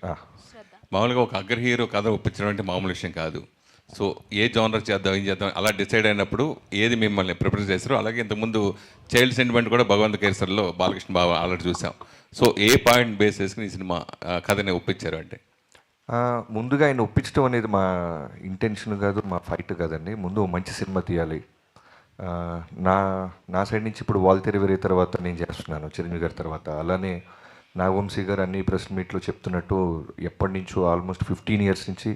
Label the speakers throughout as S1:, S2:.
S1: ఆ,
S2: మామూలుగా ఒక అగ్ర హీరో కథ ఒప్పించడం అంటే మామూలు విషయం కాదు. సో ఏ జానర్ చేద్దాం ఏం చేద్దాం అలా డిసైడ్ అయినప్పుడు ఏది మిమ్మల్ని ప్రిపేర్ చేశారో, అలాగే ఇంతకుముందు చైల్డ్ సెంటిమెంట్ కూడా భగవంత్ కేసరిలో బాలకృష్ణ బాబు ఆల్రెడీ చూసాం. సో ఏ పాయింట్ బేస్ చేసుకుని ఈ సినిమా కథని ఒప్పించారు అంటే?
S1: ఆ, ముందుగా ఆయన ఒప్పించడం అనేది మా ఇంటెన్షన్ కాదు, మా ఫైట్ కాదండి. ముందు ఓ మంచి సినిమా తీయాలి. ఆ, నా నా సైడ్ నుంచి ఇప్పుడు వాల్తేరు వేరే తర్వాత నేను చేస్తున్నాను చిరంజీవి గారి తర్వాత. అలానే నాగవంశీ గారు అన్ని ప్రెస్ మీట్లో చెప్తున్నట్టు ఎప్పటి నుంచో ఆల్మోస్ట్ 15 years నుంచి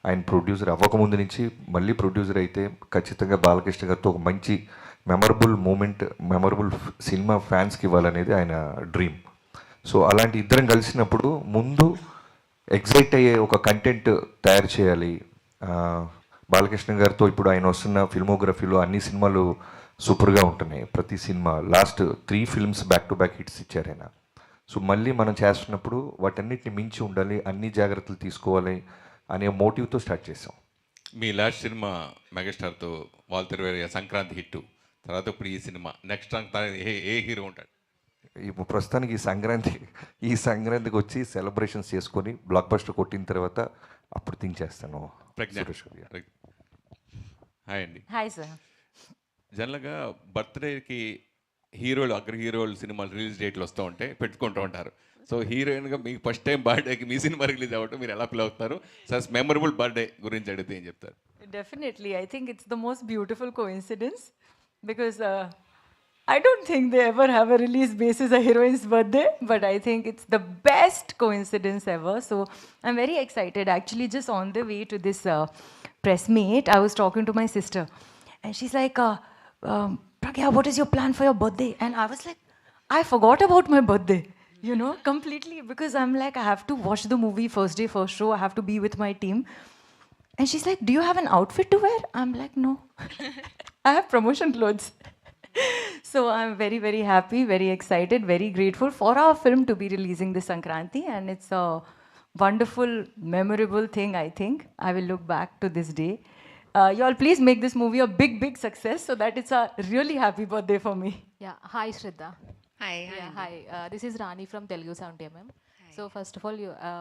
S1: ఆయన ప్రొడ్యూసర్ అవ్వకముందు నుంచి మళ్ళీ ప్రొడ్యూసర్ అయితే ఖచ్చితంగా బాలకృష్ణ గారితో ఒక మంచి మెమరబుల్ మూమెంట్, మెమరబుల్ సినిమా ఫ్యాన్స్కి ఇవ్వాలనేది ఆయన డ్రీమ్. సో అలాంటి ఇద్దరం కలిసినప్పుడు ముందు ఎగ్జైట్ అయ్యే ఒక కంటెంట్ తయారు చేయాలి. బాలకృష్ణ గారితో ఇప్పుడు ఆయన వస్తున్న ఫిల్మోగ్రఫీలో అన్ని సినిమాలు సూపర్గా ఉంటున్నాయి. ప్రతి cinema last 3 films back to back hits ఇచ్చారు ఆయన. సో మళ్ళీ మనం చేస్తున్నప్పుడు వాటన్నిటిని మించి ఉండాలి, అన్ని జాగ్రత్తలు తీసుకోవాలి అనే మోటివ్తో స్టార్ట్ చేసాం.
S2: మీ లాస్ట్ సినిమా మెగాస్టార్తో వాల్తేరు వేరయ్య సంక్రాంతి హిట్ తర్వాత ఇప్పుడు ఈ సినిమా నెక్స్ట్ ఏ హీరో ఉంటాడు?
S1: ఇప్పుడు ప్రస్తుతానికి ఈ సంక్రాంతికి వచ్చి సెలబ్రేషన్స్ చేసుకొని బ్లాక్ బస్టర్ కొట్టిన తర్వాత అప్పుడు థింక్ చేస్తాను. సురేష్ గారు.
S2: హాయ్ అండి.
S3: Hi sir.
S2: జనరల్గా బర్త్డేకి హీరోలు అగ్ర హీరోలు సినిమాలు రిలీజ్ డేట్లు వస్తూ ఉంటే పెట్టుకుంటూ ఉంటారు. సో హీరోయిన్గా మీకు ఫస్ట్ టైం బర్త్డేకి మీ సినిమా రిలీజ్ అవ్వటం మీరు ఎలా ఫీల్ అవుతారు? సార్ మెమరబుల్ బర్త్డే గురించి అడిగితే ఏం చెప్తారు?
S3: Definitely, I think it's the most beautiful coincidence because I don't think they ever have a release basis a heroine's birthday, but I think it's the best coincidence ever. So I'm very excited. Actually, just on the way to this press meet, I was talking to my sister, and she's like, "Pragya, what is your plan for your birthday?" And I was like, I forgot about my birthday, you know, completely, because I'm like, I have to watch the movie first day, first show. I have to be with my team. And she's like, "Do you have an outfit to wear?" I'm like, "No." I have promotion clothes. So I'm very, very happy, very excited, very grateful for our film to be releasing this Sankranti. And it's a wonderful, memorable thing, I think. I will look back to this day. You all please make this movie a big, big success so that it's a really happy birthday for me.
S4: Yeah, hi Shraddha.
S5: Hi.
S4: Yeah, hi. This is Rani from Telugu Sound MM. So first of all,